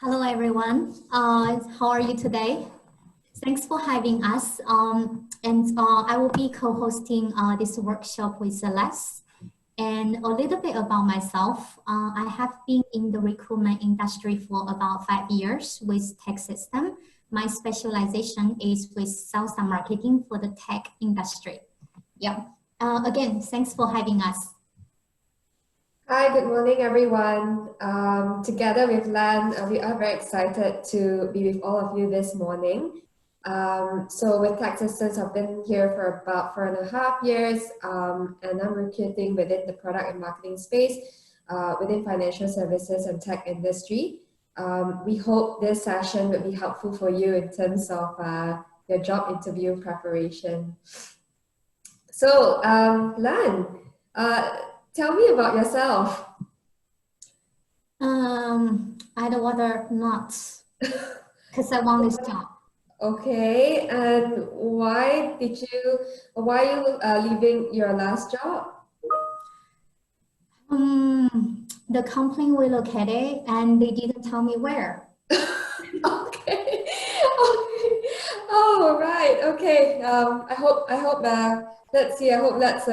Hello, everyone. How are you today? Thanks for having us. I will be co-hosting this workshop with Celeste. And a little bit about myself. I have been in the recruitment industry for about 5 years with tech system. My specialization is with sales and marketing for the tech industry. Yeah. Again, thanks for having us. Hi, good morning, everyone. Together with Lan, we are very excited to be with all of you this morning. So with Tech Systems, I've been here for about 4.5 years, and I'm recruiting within the product and marketing space, within financial services and tech industry. We hope this session will be helpful for you in terms of your job interview preparation. So, Lan, tell me about yourself. I'd rather not, because I want this job. Okay, and why are you leaving your last job? The company relocated and they didn't tell me where. Okay. Oh, right. Okay. I hope let's see. I hope that's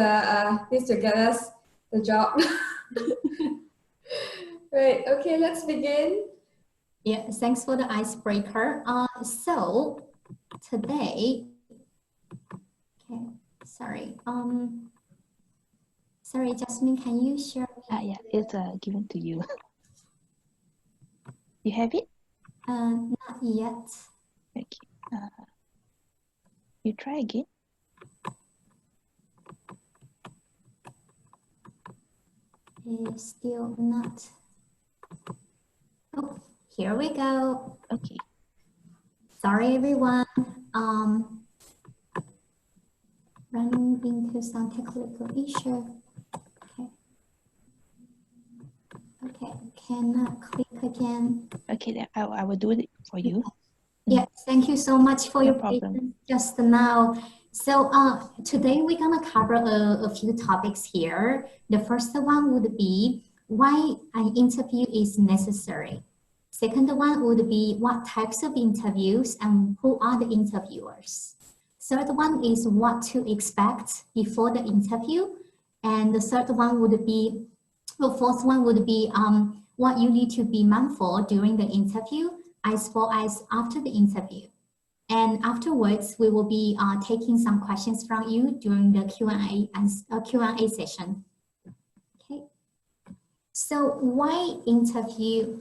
this to get us the job. Right. Okay. Let's begin. Yeah. Thanks for the icebreaker. So today, okay. Sorry. Sorry, Jasmine. Can you share? Yeah, it's given to you. You have it? Not yet. Okay. You try again. It's still not. Oh, here we go. Okay. Sorry, everyone. Running into some technical issue. Okay, cannot click again. Okay, then I will do it for you. Yeah, thank you so much for your problem. patience just now. So today we're gonna cover a few topics here. The first one would be why an interview is necessary. Second one would be what types of interviews and who are the interviewers. Third one is what to expect before the interview. And the third one would be, the fourth one would be what you need to be mindful during the interview as well as after the interview. And afterwards, we will be taking some questions from you during the Q&A session. Okay. So why interview?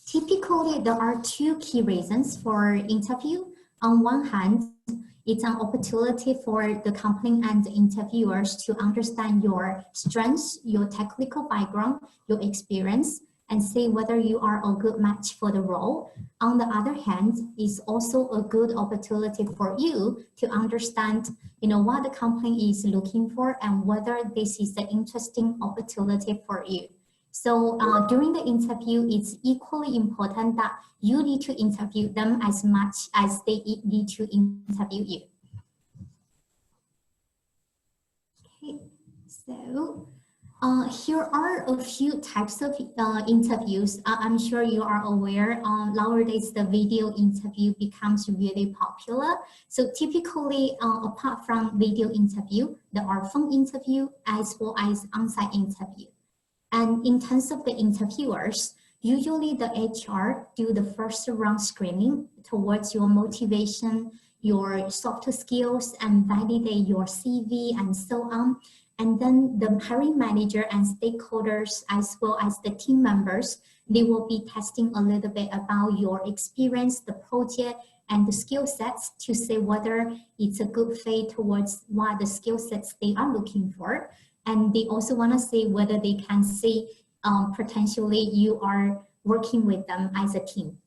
Typically, there are two key reasons for interview. On one hand, it's an opportunity for the company and the interviewers to understand your strengths, your technical background, your experience, and see whether you are a good match for the role. On the other hand, it's also a good opportunity for you to understand, what the company is looking for and whether this is an interesting opportunity for you. So during the interview, it's equally important that you need to interview them as much as they need to interview you. Okay, so here are a few types of interviews. I'm sure you are aware nowadays the video interview becomes really popular. So typically, apart from video interview, there are phone interview as well as on-site interview. And in terms of the interviewers, usually the HR do the first round screening towards your motivation, your soft skills, and validate your CV and so on. And then the hiring manager and stakeholders, as well as the team members, they will be testing a little bit about your experience, the project, and the skill sets to see whether it's a good fit towards what the skill sets they are looking for. And they also want to see whether they can see potentially you are working with them as a team.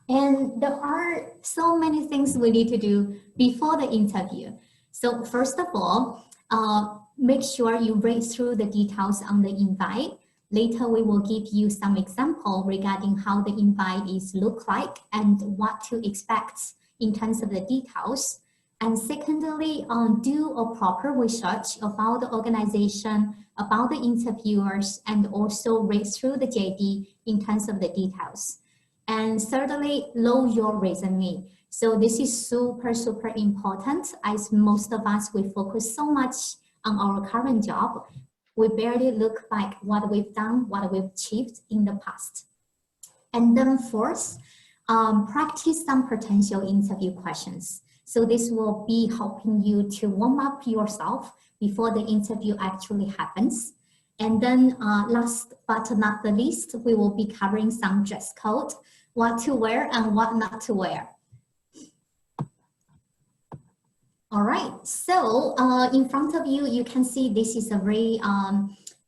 And there are so many things we need to do before the interview. So first of all, make sure you read through the details on the invite. Later, we will give you some example regarding how the invite is look like and what to expect in terms of the details. And secondly, do a proper research about the organization, about the interviewers, and also read through the JD in terms of the details. And thirdly, load your resume. So this is super, super important, as most of us, we focus so much on our current job. We barely look back what we've done, what we've achieved in the past. And then fourth, practice some potential interview questions. So this will be helping you to warm up yourself before the interview actually happens. And then last but not the least, we will be covering some dress code, what to wear and what not to wear. All right, so in front of you, you can see this is a very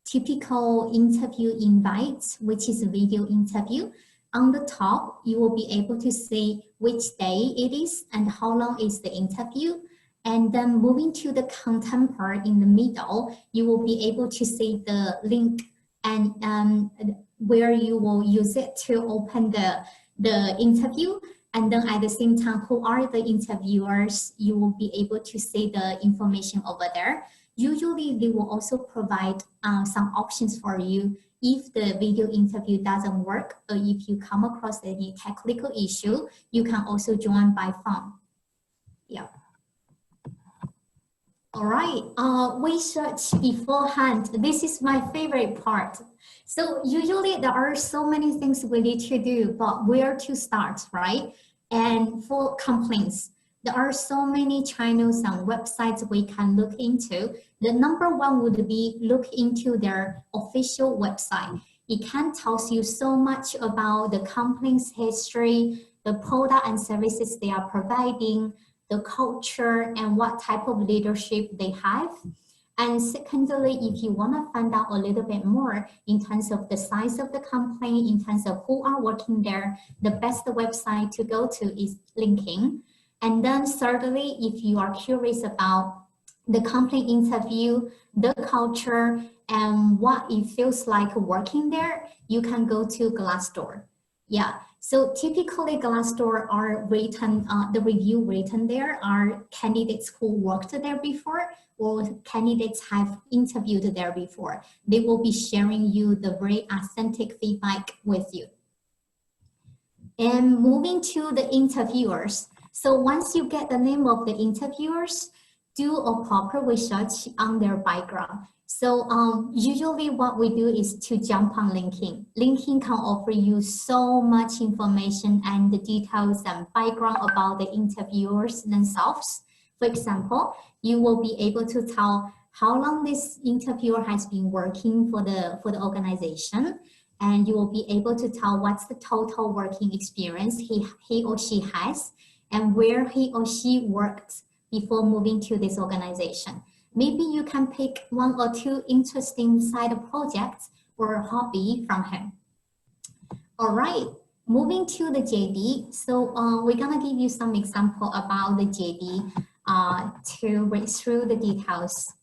typical interview invite, which is a video interview. On the top, you will be able to see which day it is and how long is the interview. And then moving to the content part in the middle, you will be able to see the link and where you will use it to open the interview. And then at the same time, who are the interviewers, you will be able to see the information over there. Usually, they will also provide some options for you if the video interview doesn't work, or if you come across any technical issue, you can also join by phone. Yeah. All right, research beforehand. This is my favorite part. So usually there are so many things we need to do, but where to start, right? And for complaints, there are so many channels and websites we can look into. The number one would be look into their official website. It can tell you so much about the company's history, the product and services they are providing, the culture, and what type of leadership they have. And secondly, if you want to find out a little bit more in terms of the size of the company, in terms of who are working there, the best website to go to is LinkedIn. And then thirdly, if you are curious about the company interview, the culture, and what it feels like working there, you can go to Glassdoor. Yeah, so typically Glassdoor are written, the review written there are candidates who worked there before or candidates have interviewed there before. They will be sharing you the very authentic feedback with you. And moving to the interviewers. So once you get the name of the interviewers, do a proper research on their background. So usually what we do is to jump on LinkedIn. LinkedIn can offer you so much information and the details and background about the interviewers themselves. For example, you will be able to tell how long this interviewer has been working for the organization, and you will be able to tell what's the total working experience he or she has and where he or she worked before moving to this organization. Maybe you can pick one or two interesting side projects or hobby from him. All right, moving to the JD. So we're gonna give you some example about the JD to read through the details.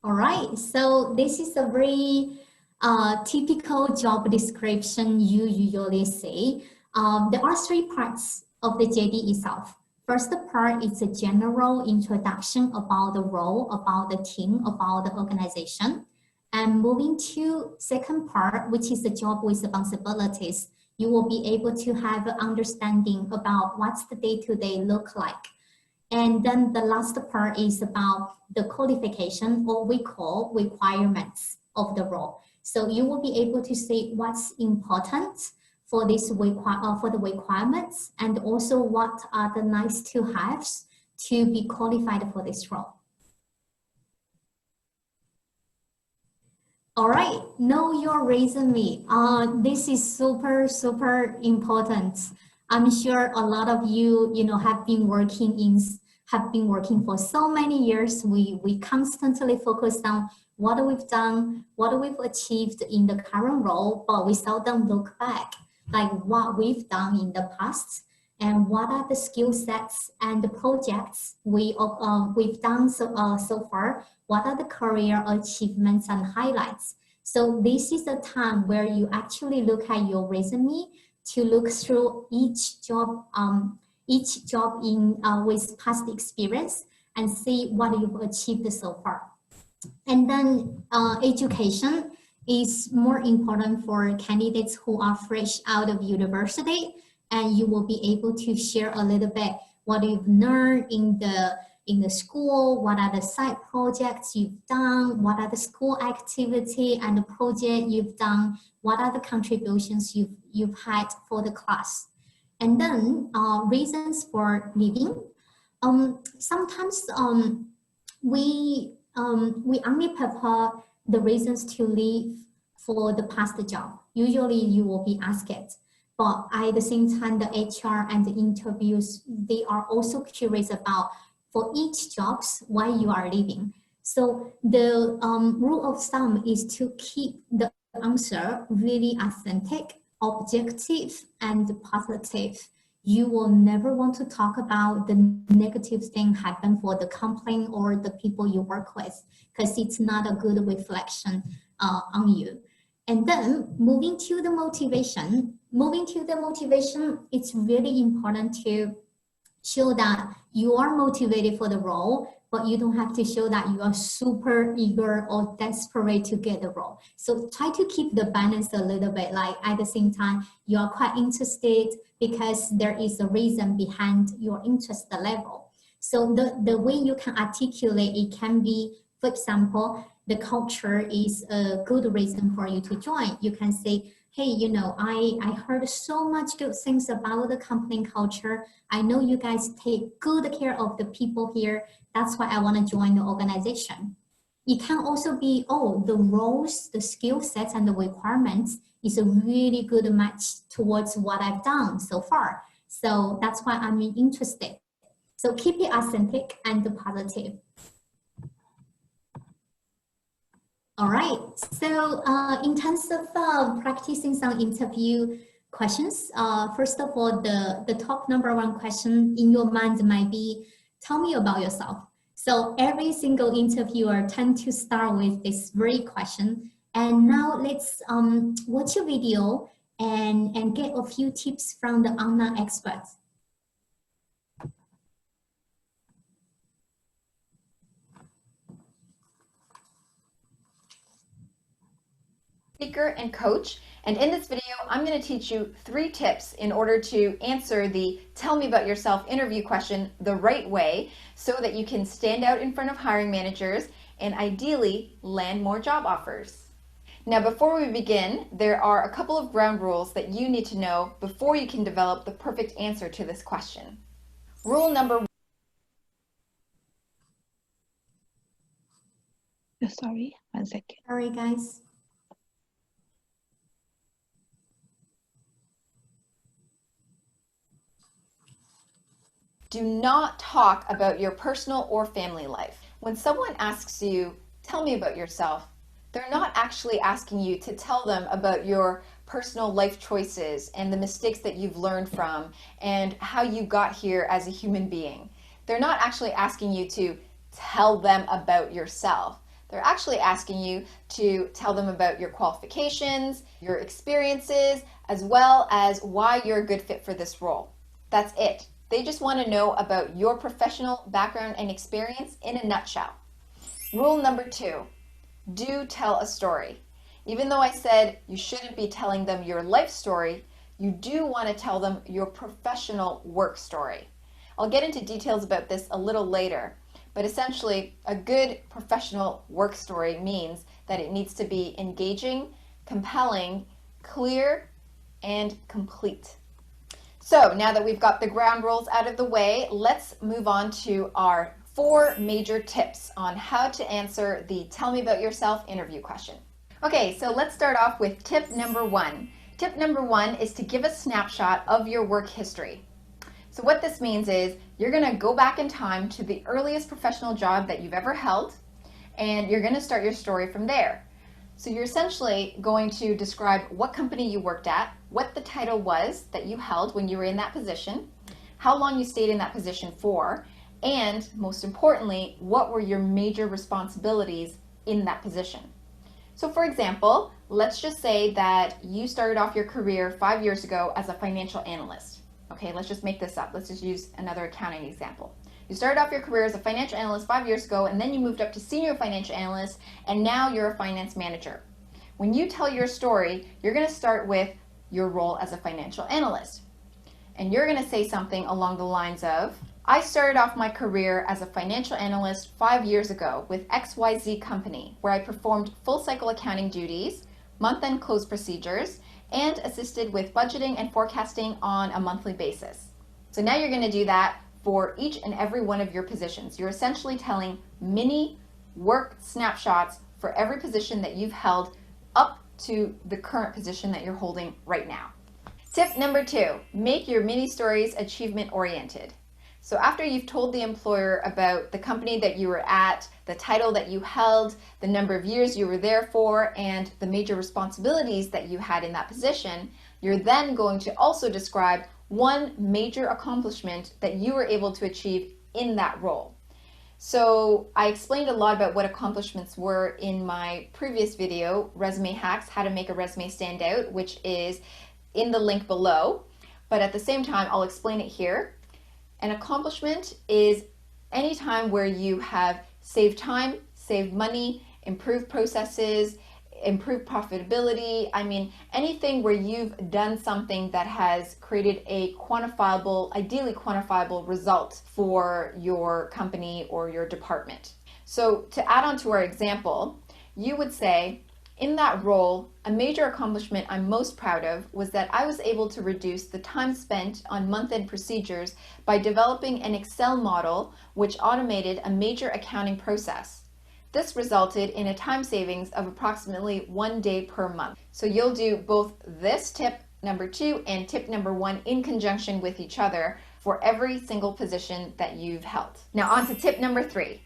All right, so this is a very typical job description you usually see. There are three parts of the JD itself. First part is a general introduction about the role, about the team, about the organization. And moving to second part, which is the job responsibilities, you will be able to have an understanding about what's the day-to-day look like. And then the last part is about the qualification, or we call requirements of the role. So you will be able to see what's important for this for the requirements, and also what are the nice to haves to be qualified for this role. All right, know your resume. This is super, super important. I'm sure a lot of you, have been working for so many years. We constantly focus on what we've done, what we've achieved in the current role, but we seldom look back, like what we've done in the past and what are the skill sets and the projects we've done so far. What are the career achievements and highlights? So this is a time where you actually look at your resume to look through each job in with past experience and see what you've achieved so far. And then education is more important for candidates who are fresh out of university, and you will be able to share a little bit what you've learned in the school, what are the side projects you've done, what are the school activity and the project you've done, what are the contributions you've had for the class. And then reasons for leaving. Sometimes we only prepare the reasons to leave for the past job. Usually you will be asked it, but at the same time, the HR and the interviews, they are also curious about for each jobs why you are leaving. So the rule of thumb is to keep the answer really authentic, objective, and positive. You will never want to talk about the negative thing happen for the company or the people you work with, because it's not a good reflection on you. And then moving to the motivation, it's really important to show that you are motivated for the role, but you don't have to show that you are super eager or desperate to get the role. So try to keep the balance a little bit, like at the same time, you are quite interested because there is a reason behind your interest level. So the way you can articulate it can be, for example, the culture is a good reason for you to join. You can say, hey, you know, I heard so much good things about the company culture. I know you guys take good care of the people here. That's why I want to join the organization. It can also be, oh, the roles, the skill sets and the requirements is a really good match towards what I've done so far. So that's why I'm interested. So keep it authentic and positive. All right, so in terms of practicing some interview questions, first of all, the top #1 question in your mind might be, tell me about yourself. So every single interviewer tend to start with this very question. And now let's watch a video and get a few tips from the online experts. Speaker and coach, and in this video I'm going to teach you 3 tips in order to answer the tell me about yourself interview question the right way so that you can stand out in front of hiring managers and ideally land more job offers. Now before we begin, there are a couple of ground rules that you need to know before you can develop the perfect answer to this question. Rule number 1. Sorry, 1 second. Sorry, guys. Do not talk about your personal or family life. When someone asks you, tell me about yourself, they're not actually asking you to tell them about your personal life choices and the mistakes that you've learned from and how you got here as a human being. They're not actually asking you to tell them about yourself. They're actually asking you to tell them about your qualifications, your experiences, as well as why you're a good fit for this role. That's it. They just want to know about your professional background and experience in a nutshell. Rule number 2, do tell a story. Even though I said you shouldn't be telling them your life story, you do want to tell them your professional work story. I'll get into details about this a little later, but essentially a good professional work story means that it needs to be engaging, compelling, clear, and complete. So now that we've got the ground rules out of the way, let's move on to our 4 major tips on how to answer the tell me about yourself interview question. Okay, so let's start off with tip number 1. Tip number 1 is to give a snapshot of your work history. So what this means is you're going to go back in time to the earliest professional job that you've ever held, and you're going to start your story from there. So you're essentially going to describe what company you worked at, what the title was that you held when you were in that position, how long you stayed in that position for, and most importantly, what were your major responsibilities in that position. So for example, let's just say that you started off your career 5 years ago as a financial analyst. Okay, let's just make this up. Let's just use another accounting example. You started off your career as a financial analyst 5 years ago, and then you moved up to senior financial analyst, and now you're a finance manager. When you tell your story, you're going to start with your role as a financial analyst. And you're going to say something along the lines of, I started off my career as a financial analyst 5 years ago with XYZ company, where I performed full cycle accounting duties, month-end close procedures, and assisted with budgeting and forecasting on a monthly basis. So now you're going to do that for each and every one of your positions. You're essentially telling mini work snapshots for every position that you've held up to the current position that you're holding right now. Tip number 2, make your mini stories achievement oriented. So after you've told the employer about the company that you were at, the title that you held, the number of years you were there for, and the major responsibilities that you had in that position, you're then going to also describe one major accomplishment that you were able to achieve in that role. So I explained a lot about what accomplishments were in my previous video, Resume Hacks, How to Make a Resume Stand Out, which is in the link below. But at the same time, I'll explain it here. An accomplishment is any time where you have saved time, saved money, improved processes, improved profitability. I mean, anything where you've done something that has created a quantifiable, ideally quantifiable result for your company or your department. So to add on to our example, you would say, in that role, a major accomplishment I'm most proud of was that I was able to reduce the time spent on month-end procedures by developing an Excel model which automated a major accounting process. This resulted in a time savings of approximately 1 day per month. So you'll do both this tip number 2 and tip number 1 in conjunction with each other for every single position that you've held. Now on to tip number 3.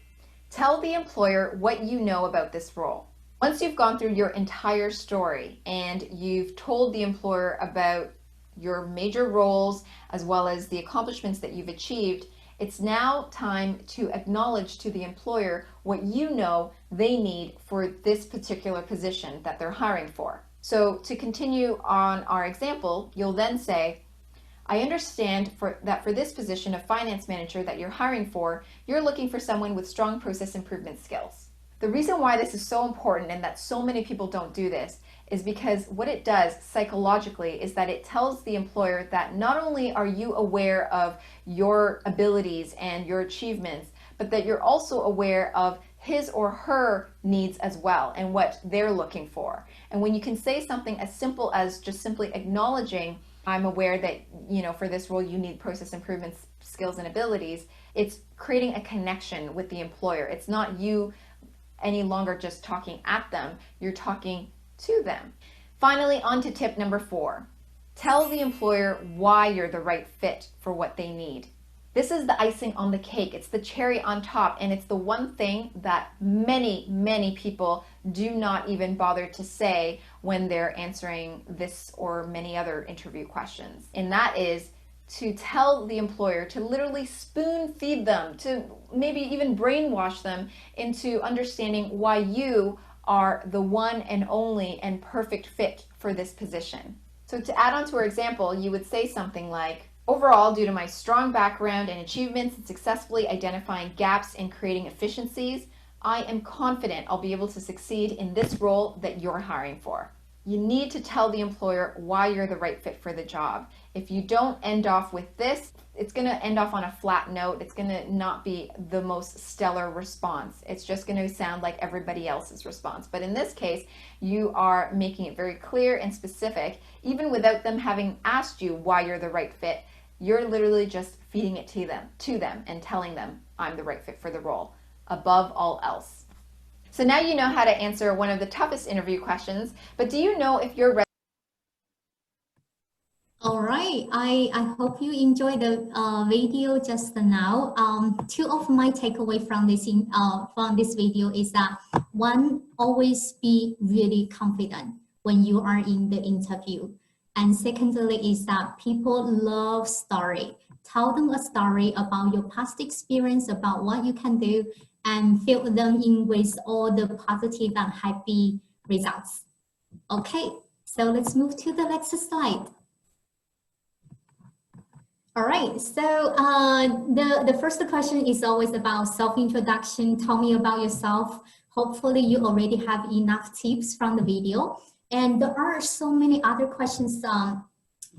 Tell the employer what you know about this role. Once you've gone through your entire story and you've told the employer about your major roles as well as the accomplishments that you've achieved, it's now time to acknowledge to the employer what you know they need for this particular position that they're hiring for. So to continue on our example, you'll then say, I understand that for this position of finance manager that you're hiring for, you're looking for someone with strong process improvement skills. The reason why this is so important and that so many people don't do this is because what it does psychologically is that it tells the employer that not only are you aware of your abilities and your achievements, but that you're also aware of his or her needs as well and what they're looking for. And when you can say something as simple as just simply acknowledging, I'm aware that, for this role you need process improvement skills and abilities, it's creating a connection with the employer. It's not you any longer just talking at them, you're talking to them. Finally, on to tip number 4. Tell the employer why you're the right fit for what they need. This is the icing on the cake. It's the cherry on top, and it's the one thing that many, many people do not even bother to say when they're answering this or many other interview questions. And that is to tell the employer to literally spoon feed them, to maybe even brainwash them into understanding why you are the one and only and perfect fit for this position. So to add on to our example, you would say something like, overall, due to my strong background and achievements in successfully identifying gaps and creating efficiencies, I am confident I'll be able to succeed in this role that you're hiring for. You need to tell the employer why you're the right fit for the job. If you don't end off with this, it's going to end off on a flat note. It's going to not be the most stellar response. It's just going to sound like everybody else's response. But in this case, you are making it very clear and specific, even without them having asked you why you're the right fit. You're literally just feeding it to them and telling them, I'm the right fit for the role, above all else. So now you know how to answer one of the toughest interview questions, but do you know if your All right, I hope you enjoyed the video just now. 2 of my takeaway from this video is that 1, always be really confident when you are in the interview. And secondly is that people love story. Tell them a story about your past experience, about what you can do, and fill them in with all the positive and happy results. Okay, so let's move to the next slide. All right, so the first question is always about self-introduction. Tell me about yourself. Hopefully you already have enough tips from the video. And there are so many other questions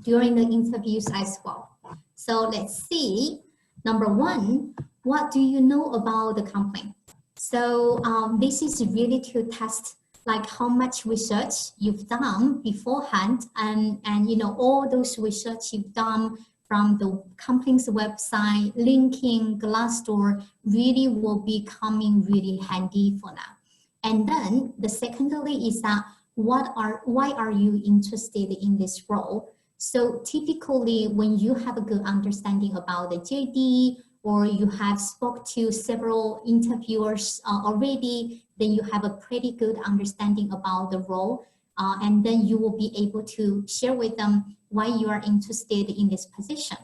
during the interviews as well. So let's see. Number one, what do you know about the company? So this is really to test like how much research you've done beforehand, and you know all those research you've done from the company's website, LinkedIn, Glassdoor really will be coming really handy for now. And then the secondly is that why are you interested in this role? So typically when you have a good understanding about the JD, or you have spoke to several interviewers already, then you have a pretty good understanding about the role. And then you will be able to share with them why you are interested in this position.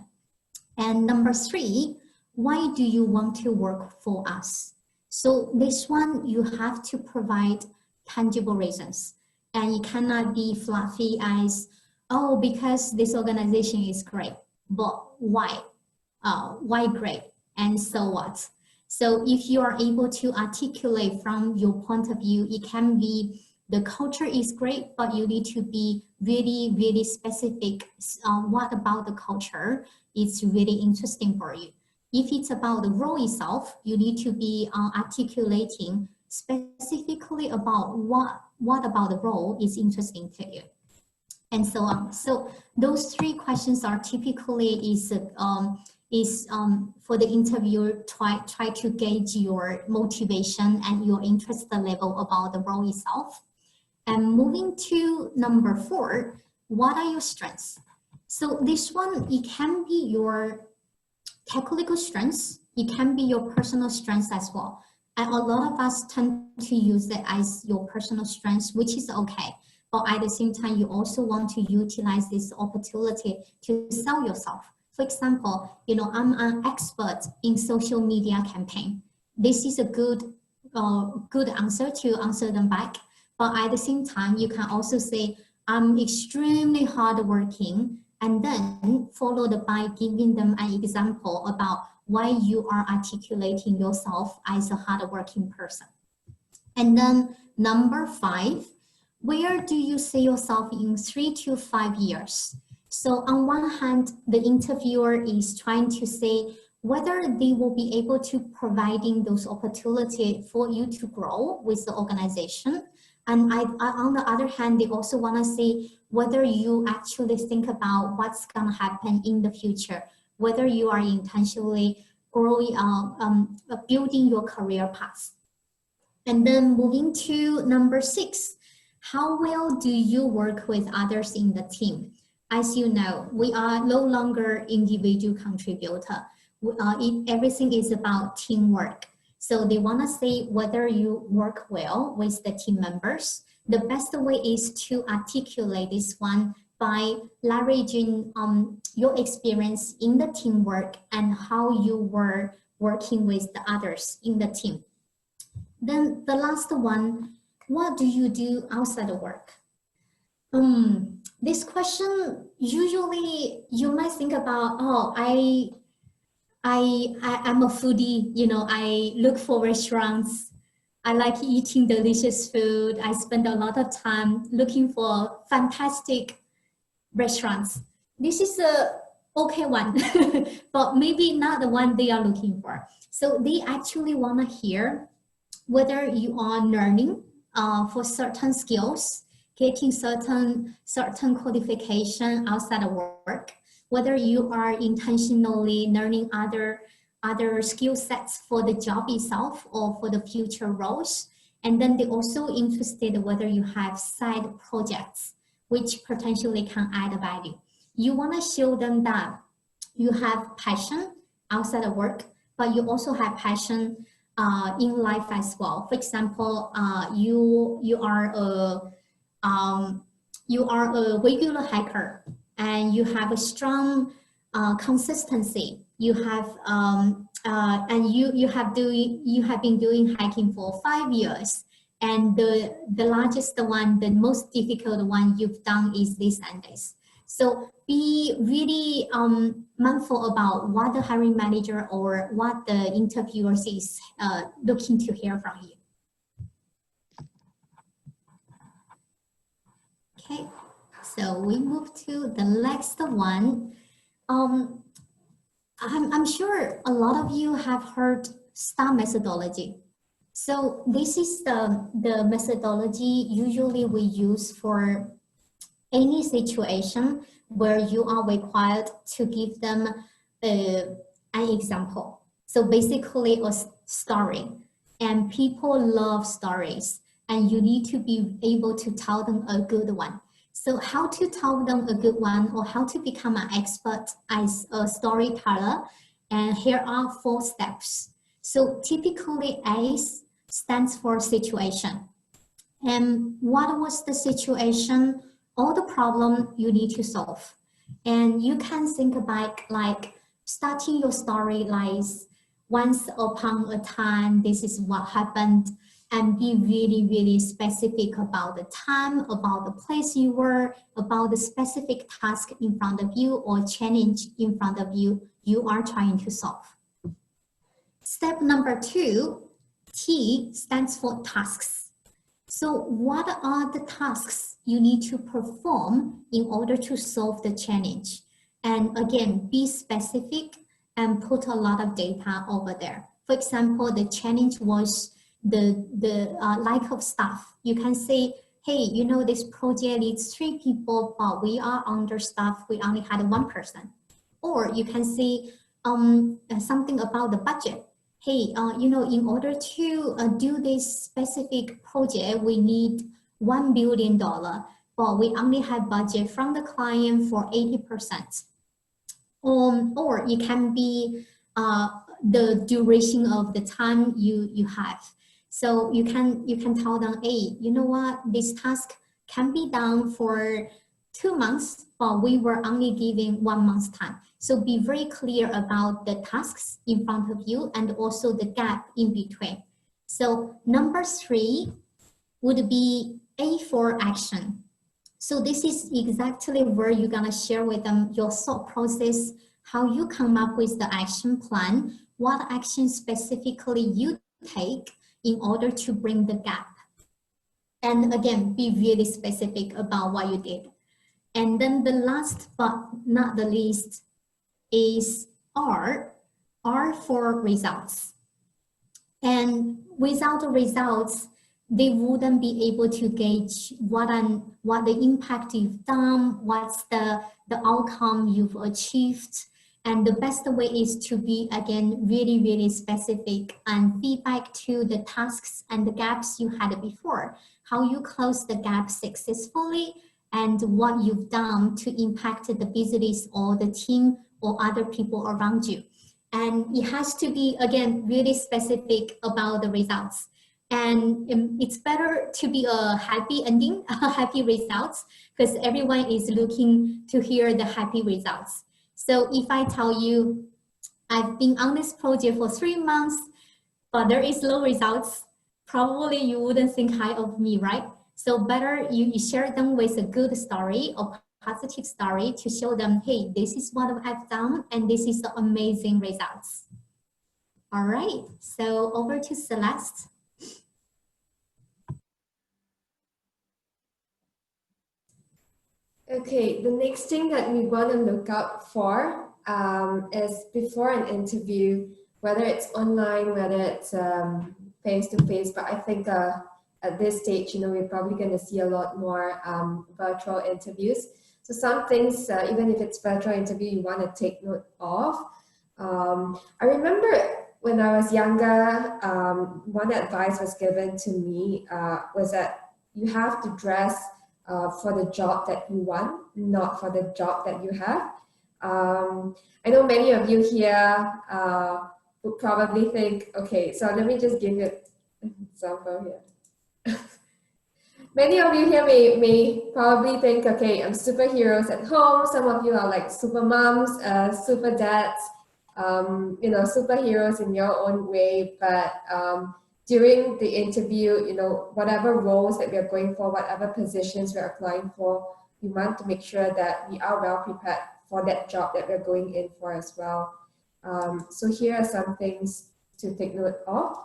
And number three, why do you want to work for us? So this one, you have to provide tangible reasons. And it cannot be fluffy as, oh, because this organization is great, but why? Why great? And so what? So if you are able to articulate from your point of view, it can be the culture is great, but you need to be really, really specific. What about the culture is really interesting for you? If it's about the role itself, you need to be articulating specifically about what about the role is interesting to you, and so on. So those three questions are typically for the interviewer try to gauge your motivation and your interest level about the role itself. And moving to number 4, what are your strengths? So this one, it can be your technical strengths, it can be your personal strengths as well. And a lot of us tend to use it as your personal strengths, which is okay. But at the same time, you also want to utilize this opportunity to sell yourself. For example, you know, I'm an expert in social media campaign. This is a good answer to answer them back. But at the same time, you can also say, I'm extremely hardworking, and then followed by giving them an example about why you are articulating yourself as a hardworking person. And then number 5, where do you see yourself in 3 to 5 years? So on one hand, the interviewer is trying to say whether they will be able to providing those opportunities for you to grow with the organization. And on the other hand, they also want to see whether you actually think about what's going to happen in the future, whether you are intentionally growing, building your career path. And then moving to number 6, how well do you work with others in the team? As you know, we are no longer individual contributor. Everything is about teamwork. So they want to say whether you work well with the team members. The best way is to articulate this one by leveraging your experience in the teamwork and how you were working with the others in the team. Then the last one, what do you do outside of work? This question, usually you might think about, oh, I'm a foodie, you know, I look for restaurants. I like eating delicious food. I spend a lot of time looking for fantastic restaurants. This is a okay one, but maybe not the one they are looking for. So they actually want to hear whether you are learning for certain skills, getting certain qualification outside of work, whether you are intentionally learning other skill sets for the job itself or for the future roles. And then they're also interested whether you have side projects which potentially can add value. You want to show them that you have passion outside of work, but you also have passion in life as well. For example, you are a regular hiker and you have a strong consistency. You have and you have been doing hiking for 5 years, And the largest one, the most difficult one you've done is this and this. So be really mindful about what the hiring manager or what the interviewers is looking to hear from you. Okay, so we move to the next one. I'm sure a lot of you have heard STAR methodology. So this is the methodology usually we use for any situation where you are required to give them an example. So basically a story, and people love stories, and you need to be able to tell them a good one. So how to tell them a good one, or how to become an expert as a storyteller, and here are 4 steps. So typically A stands for situation. And what was the situation or the problem you need to solve? And you can think about like starting your story like once upon a time, this is what happened, and be really, really specific about the time, about the place you were, about the specific task in front of you or challenge in front of you are trying to solve. Step number 2, T stands for tasks. So what are the tasks you need to perform in order to solve the challenge? And again, be specific and put a lot of data over there. For example, the challenge was the lack of staff. You can say, hey, you know, this project needs 3 people, but we are understaffed. We only had 1 person. Or you can say something about the budget. Hey, you know, in order to do this specific project, we need $1 billion, but we only have budget from the client for 80%. Or it can be the duration of the time you have. So you can tell them, hey, you know what, this task can be done for 2 months, but we were only giving 1 month's time. So be very clear about the tasks in front of you and also the gap in between. So number 3 would be A for action. So this is exactly where you're gonna share with them your thought process, how you come up with the action plan, what action specifically you take in order to bring the gap. And again, be really specific about what you did. And then the last but not the least is R for results. And without the results, they wouldn't be able to gauge what the impact you've done, what's the outcome you've achieved. And the best way is to be, again, really, really specific and feedback to the tasks and the gaps you had before, how you close the gap successfully, and what you've done to impact the business or the team or other people around you. And it has to be, again, really specific about the results. And it's better to be a happy ending, happy results, because everyone is looking to hear the happy results. So if I tell you, I've been on this project for 3 months, but there is low results, probably you wouldn't think high of me, right? So better you share them with a good story or positive story to show them, hey, this is what I've done and this is the amazing results. All right, so over to Celeste. Okay, the next thing that we want to look out for is before an interview, whether it's online, whether it's face-to-face, but I think at this stage, you know, we're probably going to see a lot more virtual interviews. So some things, even if it's virtual interview, you want to take note of. I remember when I was younger, one advice was given to me was that you have to dress for the job that you want, not for the job that you have. I know many of you here would probably think, okay, so let me just give you an example here. Many of you here may probably think, okay, I'm superheroes at home. Some of you are like super moms, super dads, you know, superheroes in your own way. But during the interview, whatever roles that we are going for, whatever positions we are applying for, we want to make sure that we are well prepared for that job that we're going in for as well. So here are some things to take note of.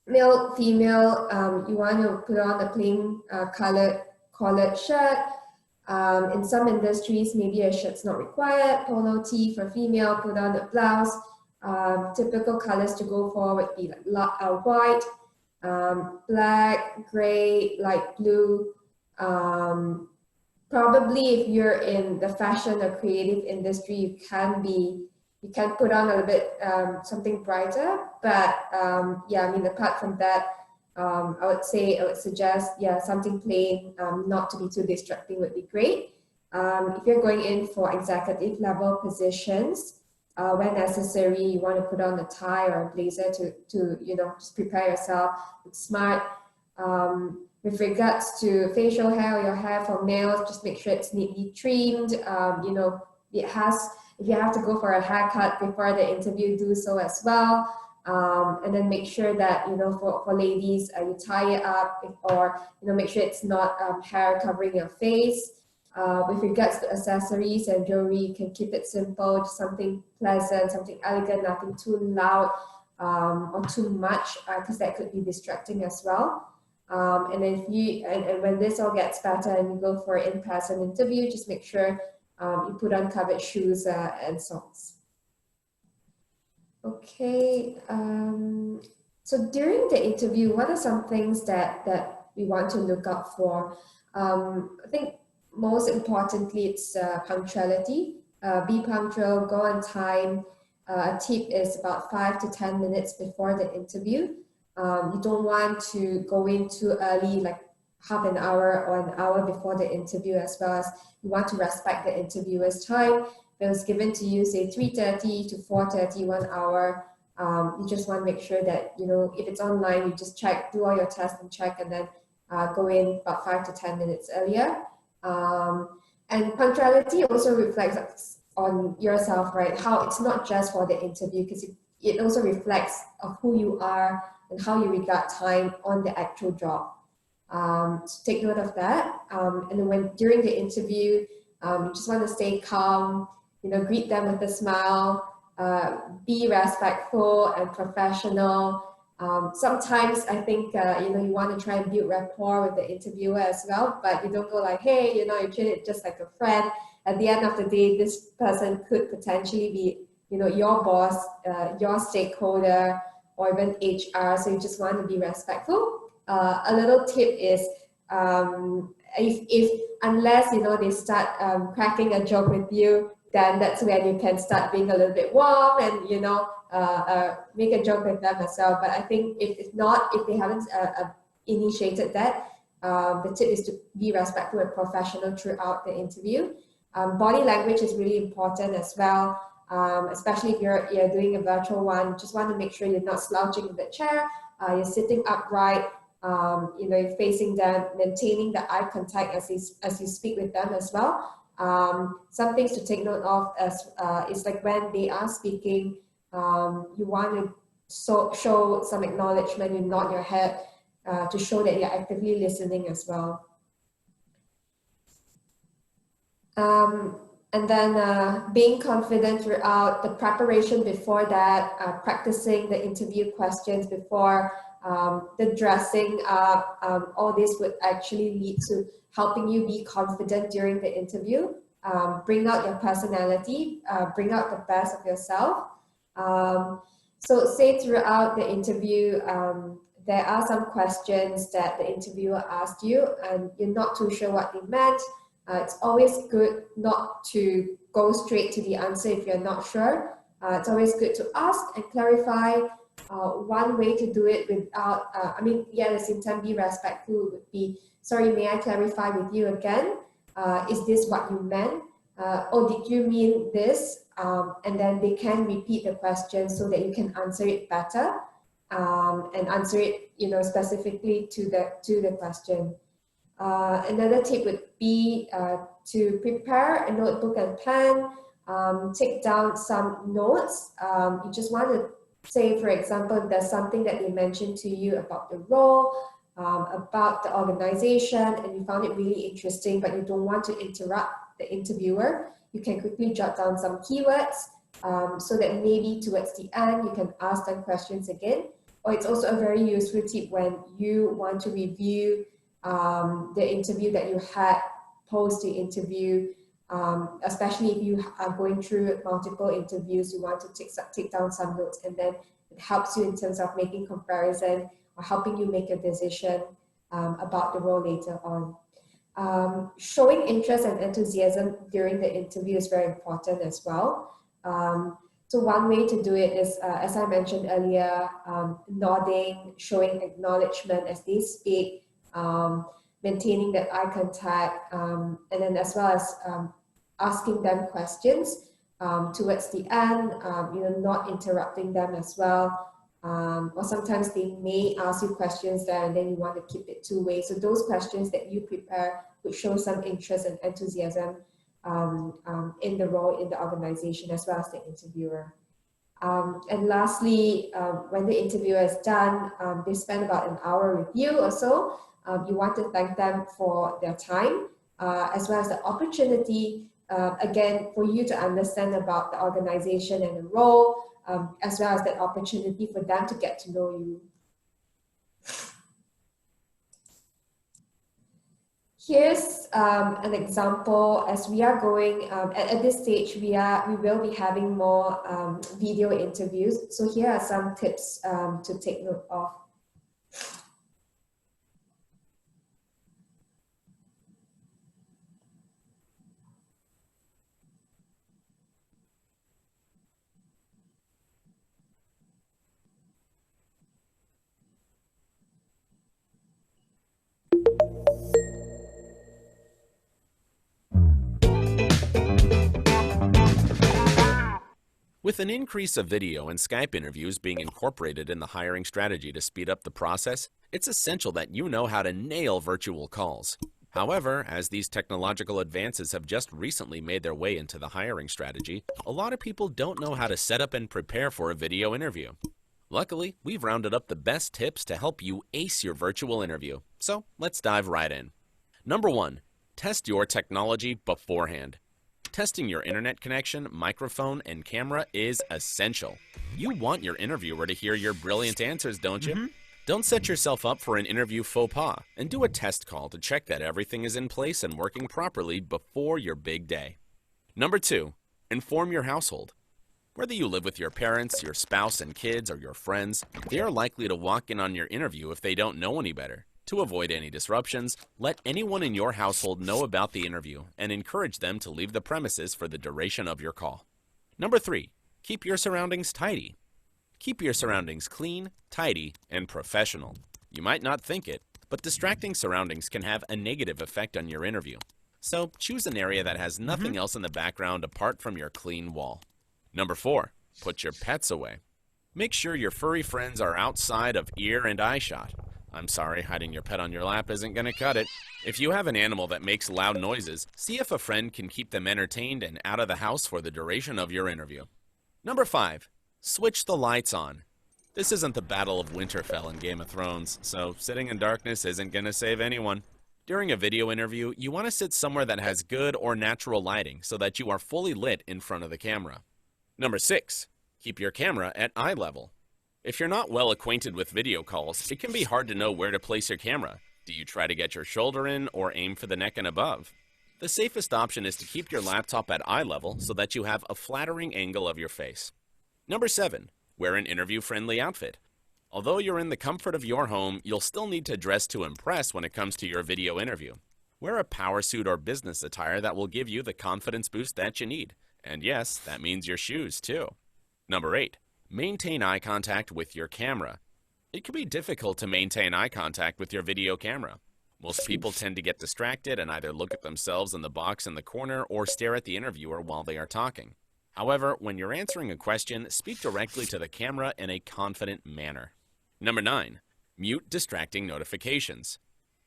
Male, female, you want to put on a plain collared shirt. In some industries, maybe a shirt's not required. Polo tee for female, put on a blouse. Typical colors to go for would be like white, black, gray, light blue. Probably if you're in the fashion or creative industry, you can put on a little bit something brighter. But yeah, I mean, apart from that, I would suggest, yeah, something plain, not to be too distracting would be great. If you're going in for executive level positions, when necessary, you want to put on a tie or a blazer to just prepare yourself, look smart. With regards to facial hair or your hair for males, just make sure it's neatly trimmed. If you have to go for a haircut before the interview, do so as well. And then make sure that, for ladies, you tie it up, or, make sure it's not hair covering your face. With regards to accessories and jewelry, you can keep it simple, just something pleasant, something elegant, nothing too loud or too much, because that could be distracting as well. And then and when this all gets better and you go for an in-person interview, just make sure you put on covered shoes and socks. Okay, so during the interview, what are some things that we want to look out for? I think most importantly, it's punctuality. Be punctual, go on time. A tip is about 5 to 10 minutes before the interview. You don't want to go in too early, like half an hour or an hour before the interview, as well as you want to respect the interviewer's time. If it was given to you, say 3:30 to 4:30, 1 hour, you just want to make sure that, if it's online, you just check, do all your tests and check, and then go in about 5 to 10 minutes earlier. And punctuality also reflects on yourself, right? How it's not just for the interview, because it also reflects of who you are and how you regard time on the actual job. So take note of that. And then during the interview, you just want to stay calm, greet them with a smile, be respectful and professional. Sometimes I think, you want to try and build rapport with the interviewer as well, but you don't go like, hey, you treat it just like a friend. At the end of the day, this person could potentially be, your boss, your stakeholder, or even HR. So you just want to be respectful. A little tip is, unless, they start cracking a joke with you, then that's when you can start being a little bit warm and, make a joke with them as well. But I think if they haven't initiated that, the tip is to be respectful and professional throughout the interview. Body language is really important as well, especially if you're doing a virtual one. Just want to make sure you're not slouching in the chair, you're sitting upright, you're facing them, maintaining the eye contact as you speak with them as well. Some things to take note of is like when they are speaking, you want to show some acknowledgement, you nod your head to show that you're actively listening as well. And then being confident throughout the preparation before that, practicing the interview questions before, the dressing up, all this would actually lead to helping you be confident during the interview. Bring out your personality, bring out the best of yourself. So say throughout the interview, there are some questions that the interviewer asked you and you're not too sure what they meant. It's always good not to go straight to the answer if you're not sure. It's always good to ask and clarify. One way to do it without, at the same time, be respectful would be, sorry, may I clarify with you again? Is this what you meant? Or did you mean this? And then they can repeat the question so that you can answer it better and answer it, specifically to the question. Another tip would be to prepare a notebook and pen, take down some notes. You just want to Say, for example, there's something that they mentioned to you about the role, about the organization, and you found it really interesting, but you don't want to interrupt the interviewer, you can quickly jot down some keywords so that maybe towards the end you can ask them questions again. Or it's also a very useful tip when you want to review the interview that you had post the interview, especially if you are going through multiple interviews, you want to take down some notes, and then it helps you in terms of making comparison or helping you make a decision about the role later on. Showing interest and enthusiasm during the interview is very important as well. So one way to do it is, as I mentioned earlier, nodding, showing acknowledgement as they speak, maintaining that eye contact, and then as well as asking them questions towards the end, not interrupting them as well. Or sometimes they may ask you questions there and then you want to keep it two-way. So those questions that you prepare would show some interest and enthusiasm in the role, in the organization, as well as the interviewer. And lastly, when the interviewer is done, they spend about an hour with you or so. You want to thank them for their time, as well as the opportunity, again, for you to understand about the organization and the role, as well as the opportunity for them to get to know you. Here's an example. As we are going at this stage, we will be having more video interviews. So here are some tips to take note of. With an increase of video and Skype interviews being incorporated in the hiring strategy to speed up the process, it's essential that you know how to nail virtual calls. However, as these technological advances have just recently made their way into the hiring strategy, a lot of people don't know how to set up and prepare for a video interview. Luckily, we've rounded up the best tips to help you ace your virtual interview. So let's dive right in. Number 1, test your technology beforehand. Testing your internet connection, microphone, and camera is essential. You want your interviewer to hear your brilliant answers, don't you? Don't set yourself up for an interview faux pas, and do a test call to check that everything is in place and working properly before your big day. Number 2, inform your household. Whether you live with your parents, your spouse and kids, or your friends, they are likely to walk in on your interview if they don't know any better. To avoid any disruptions, let anyone in your household know about the interview and encourage them to leave the premises for the duration of your call. Number 3, keep your surroundings tidy. Keep your surroundings clean, tidy, and professional. You might not think it, but distracting surroundings can have a negative effect on your interview. So choose an area that has nothing else in the background apart from your clean wall. Number 4, put your pets away. Make sure your furry friends are outside of ear and eye shot. I'm sorry, hiding your pet on your lap isn't going to cut it. If you have an animal that makes loud noises, see if a friend can keep them entertained and out of the house for the duration of your interview. Number 5, switch the lights on. This isn't the Battle of Winterfell in Game of Thrones, so sitting in darkness isn't going to save anyone. During a video interview, you want to sit somewhere that has good or natural lighting so that you are fully lit in front of the camera. Number 6, keep your camera at eye level. If you're not well acquainted with video calls, it can be hard to know where to place your camera. Do you try to get your shoulder in or aim for the neck and above? The safest option is to keep your laptop at eye level so that you have a flattering angle of your face. Number 7, wear an interview-friendly outfit. Although you're in the comfort of your home, you'll still need to dress to impress when it comes to your video interview. Wear a power suit or business attire that will give you the confidence boost that you need. And yes, that means your shoes too. Number 8, maintain eye contact with your camera. It can be difficult to maintain eye contact with your video camera. Most people tend to get distracted and either look at themselves in the box in the corner or stare at the interviewer while they are talking. However, when you're answering a question, speak directly to the camera in a confident manner. Number 9, mute distracting notifications.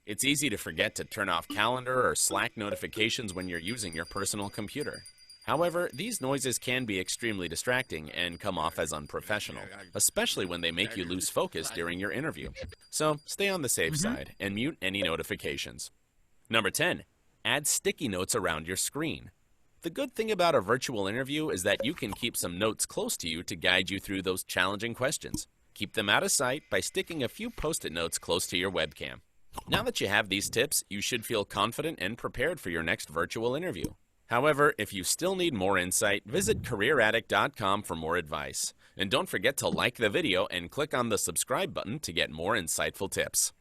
It's easy to forget to turn off calendar or Slack notifications when you're using your personal computer. However, these noises can be extremely distracting and come off as unprofessional, especially when they make you lose focus during your interview. So stay on the safe side and mute any notifications. Number 10, add sticky notes around your screen. The good thing about a virtual interview is that you can keep some notes close to you to guide you through those challenging questions. Keep them out of sight by sticking a few post-it notes close to your webcam. Now that you have these tips, you should feel confident and prepared for your next virtual interview. However, if you still need more insight, visit careeraddict.com for more advice. And don't forget to like the video and click on the subscribe button to get more insightful tips.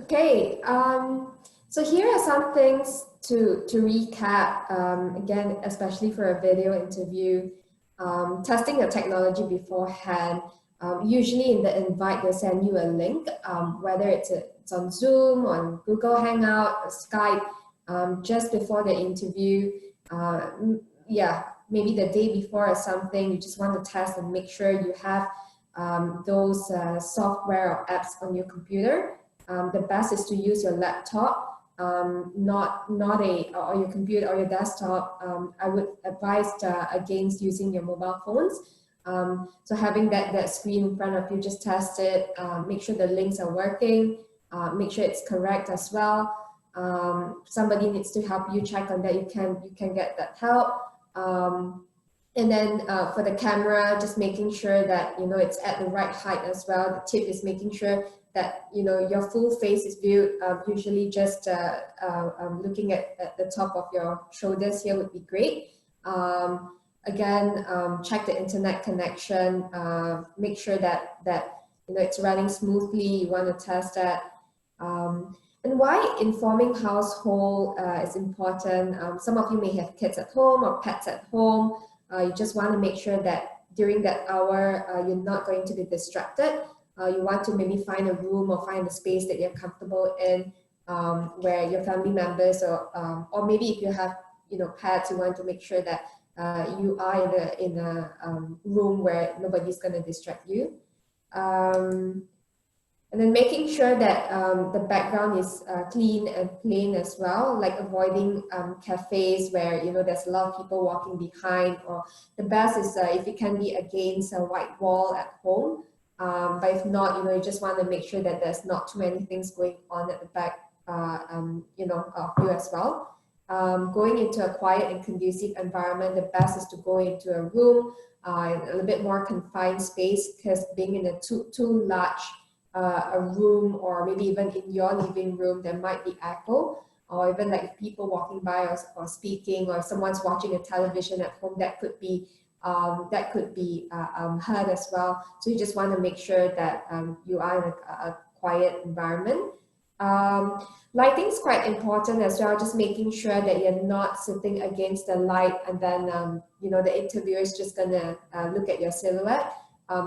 Okay, so here are some things to recap, again, especially for a video interview. Testing the technology beforehand. Usually in the invite, they'll send you a link, whether it's on Zoom, on Google Hangout, or Skype, just before the interview. Yeah, maybe the day before or something, you just want to test and make sure you have those software or apps on your computer. The best is to use your laptop, not or your computer or your desktop. I would advise against using your mobile phones. So having that screen in front of you, just test it, make sure the links are working, make sure it's correct as well. Somebody needs to help you check on that. You can get that help. And then for the camera, just making sure that it's at the right height as well. The tip is making sure that your full face is viewed. Usually just looking at the top of your shoulders here would be great. Again, check the internet connection. Make sure that it's running smoothly. You want to test that. And why informing household is important. Some of you may have kids at home or pets at home. You just want to make sure that during that hour, you're not going to be distracted. You want to maybe find a room or find a space that you're comfortable in, where your family members or maybe if you have pets, you want to make sure that you are in a room where nobody's going to distract you. And then making sure that the background is clean and plain as well, like avoiding cafes where there's a lot of people walking behind, or the best is if it can be against a white wall at home. But if not, you just want to make sure that there's not too many things going on at the back, of you as well. Going into a quiet and conducive environment, the best is to go into a room, a little bit more confined space, because being in a too large a room, or maybe even in your living room, there might be echo, or even like people walking by or speaking, or someone's watching a television at home, that could be heard as well. So you just want to make sure that you are in a quiet environment. Lighting is quite important as well, just making sure that you're not sitting against the light and then the interviewer is just gonna look at your silhouette.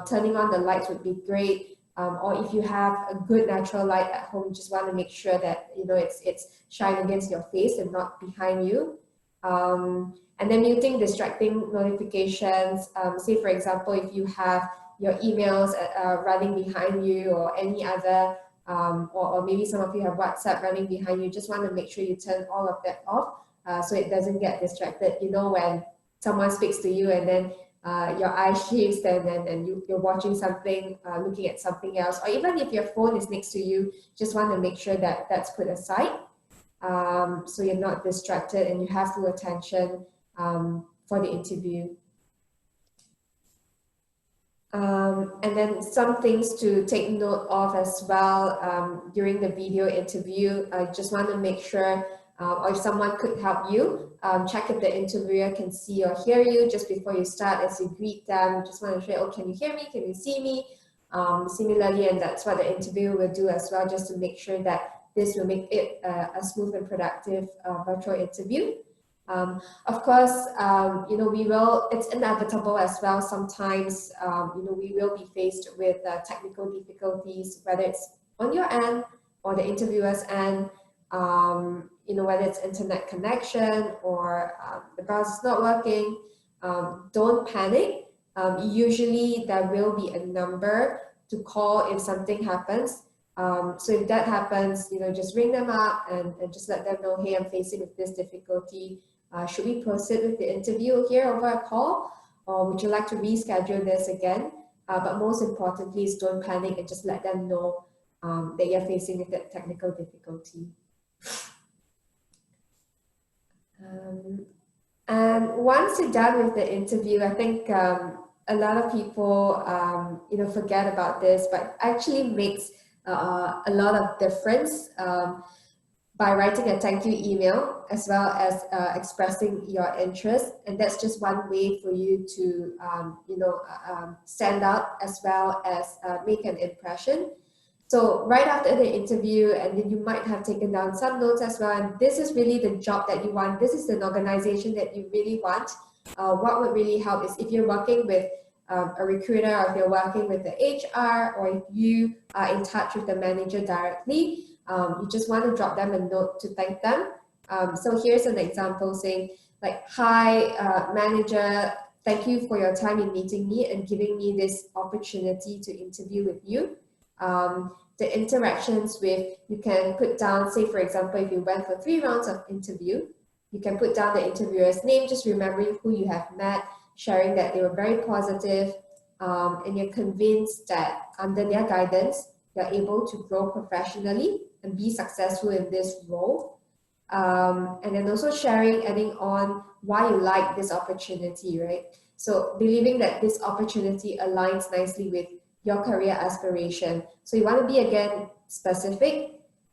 Turning on the lights would be great. Or if you have a good natural light at home, you just want to make sure that it's shining against your face and not behind you. And then muting distracting notifications. Say for example, if you have your emails running behind you, or any other, or maybe some of you have WhatsApp running behind you, just want to make sure you turn all of that off, so it doesn't get distracted. When someone speaks to you and then your eye shifts and you're watching something, looking at something else, or even if your phone is next to you, just want to make sure that that's put aside, so you're not distracted and you have full attention for the interview. And then some things to take note of as well during the video interview. I just want to make sure, or if someone could help you, check if the interviewer can see or hear you just before you start. As you greet them, just want to say, oh, can you hear me? Can you see me? Similarly, and that's what the interviewer will do as well, just to make sure that this will make it a smooth and productive virtual interview. Of course, it's inevitable as well. Sometimes, we will be faced with technical difficulties, whether it's on your end or the interviewer's end. whether it's internet connection or the browser's not working, don't panic. Usually there will be a number to call if something happens. So if that happens, just ring them up and just let them know, hey, I'm facing with this difficulty. Should we proceed with the interview here over a call? Or would you like to reschedule this again? But most importantly is don't panic and just let them know that you're facing with that technical difficulty. And once you're done with the interview, I think a lot of people, forget about this, but actually makes a lot of difference by writing a thank you email as well as expressing your interest. And that's just one way for you to, stand out as well as make an impression. So right after the interview, and then you might have taken down some notes as well, and this is really the job that you want. This is an organization that you really want. What would really help is if you're working with a recruiter, or if you're working with the HR, or if you are in touch with the manager directly, you just want to drop them a note to thank them. So here's an example saying like, hi, manager, thank you for your time in meeting me and giving me this opportunity to interview with you. The interactions with, you can put down, say for example, if you went for 3 rounds of interview, you can put down the interviewer's name, just remembering who you have met, sharing that they were very positive, and you're convinced that under their guidance, you're able to grow professionally and be successful in this role. And then also sharing, adding on why you like this opportunity, right? So believing that this opportunity aligns nicely with your career aspiration. So you want to be, again, specific,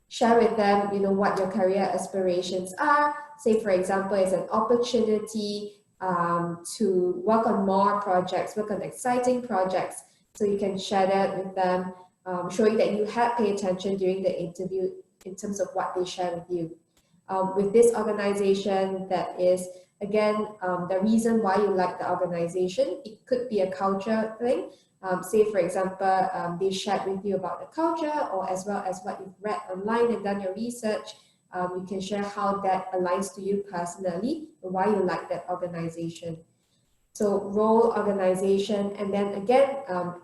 share with them, what your career aspirations are. Say, for example, it's an opportunity to work on more projects, work on exciting projects. So you can share that with them, showing that you had paid attention during the interview in terms of what they share with you. With this organization, that is, again, the reason why you like the organization. It could be a culture thing. Say, for example, they shared with you about the culture, or as well as what you've read online and done your research. You can share how that aligns to you personally and why you like that organization. So role, organization, and then again,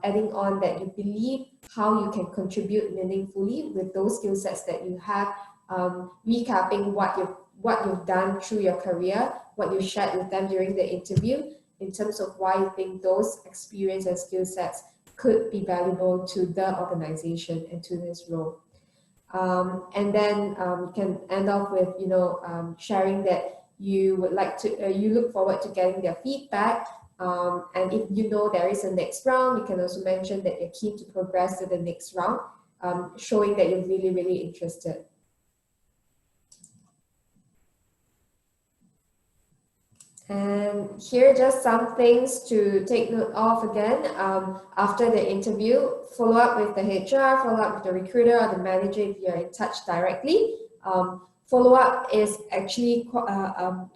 adding on that you believe how you can contribute meaningfully with those skill sets that you have, recapping what you've done through your career, what you shared with them during the interview, in terms of why you think those experience and skill sets could be valuable to the organization and to this role. And then you can end off with, sharing that you would like to, you look forward to getting their feedback. And if there is a next round, you can also mention that you're keen to progress to the next round, showing that you're really, really interested. And here are just some things to take note of again. After the interview, follow up with the HR, follow up with the recruiter or the manager if you're in touch directly. Follow up is actually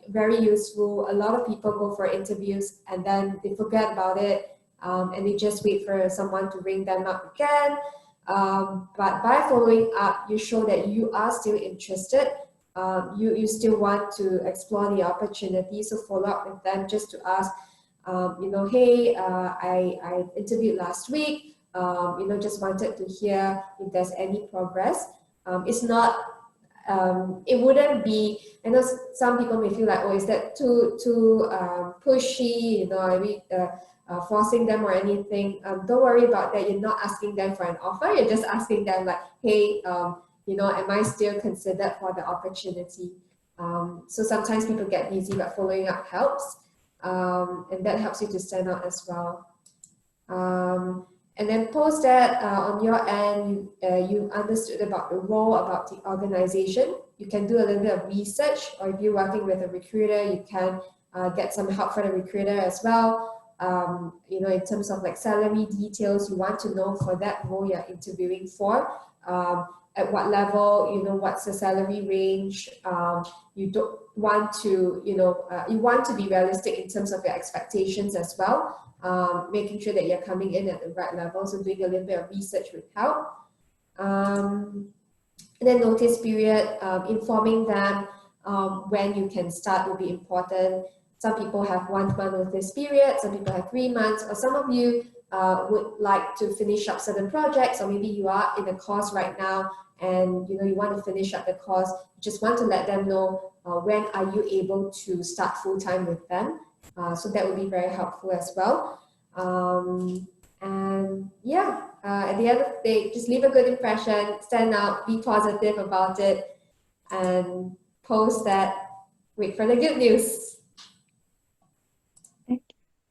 very useful. A lot of people go for interviews and then they forget about it, and they just wait for someone to ring them up again. But by following up, you show that you are still interested. You still want to explore the opportunity, so follow up with them just to ask, hey, I interviewed last week, just wanted to hear if there's any progress. It's not, it wouldn't be, I know some people may feel like, oh, is that too pushy, forcing them or anything. Don't worry about that. You're not asking them for an offer. You're just asking them like, hey, am I still considered for the opportunity? So sometimes people get busy, but following up helps. And that helps you to stand out as well. And then post that on your end, you understood about the role, about the organization. You can do a little bit of research, or if you're working with a recruiter, you can get some help from the recruiter as well. In terms of like salary details, you want to know for that role you're interviewing for. At what level, what's the salary range. You don't want to, you want to be realistic in terms of your expectations as well. Making sure that you're coming in at the right level, so doing a little bit of research would help. And then notice period, informing them when you can start will be important. Some people have 1 month notice period, some people have 3 months, or some of you would like to finish up certain projects, or maybe you are in a course right now and you want to finish up the course. You just want to let them know when are you able to start full-time with them. So that would be very helpful as well. And yeah, at the end of the day, just leave a good impression, stand out, be positive about it, and post that, wait for the good news.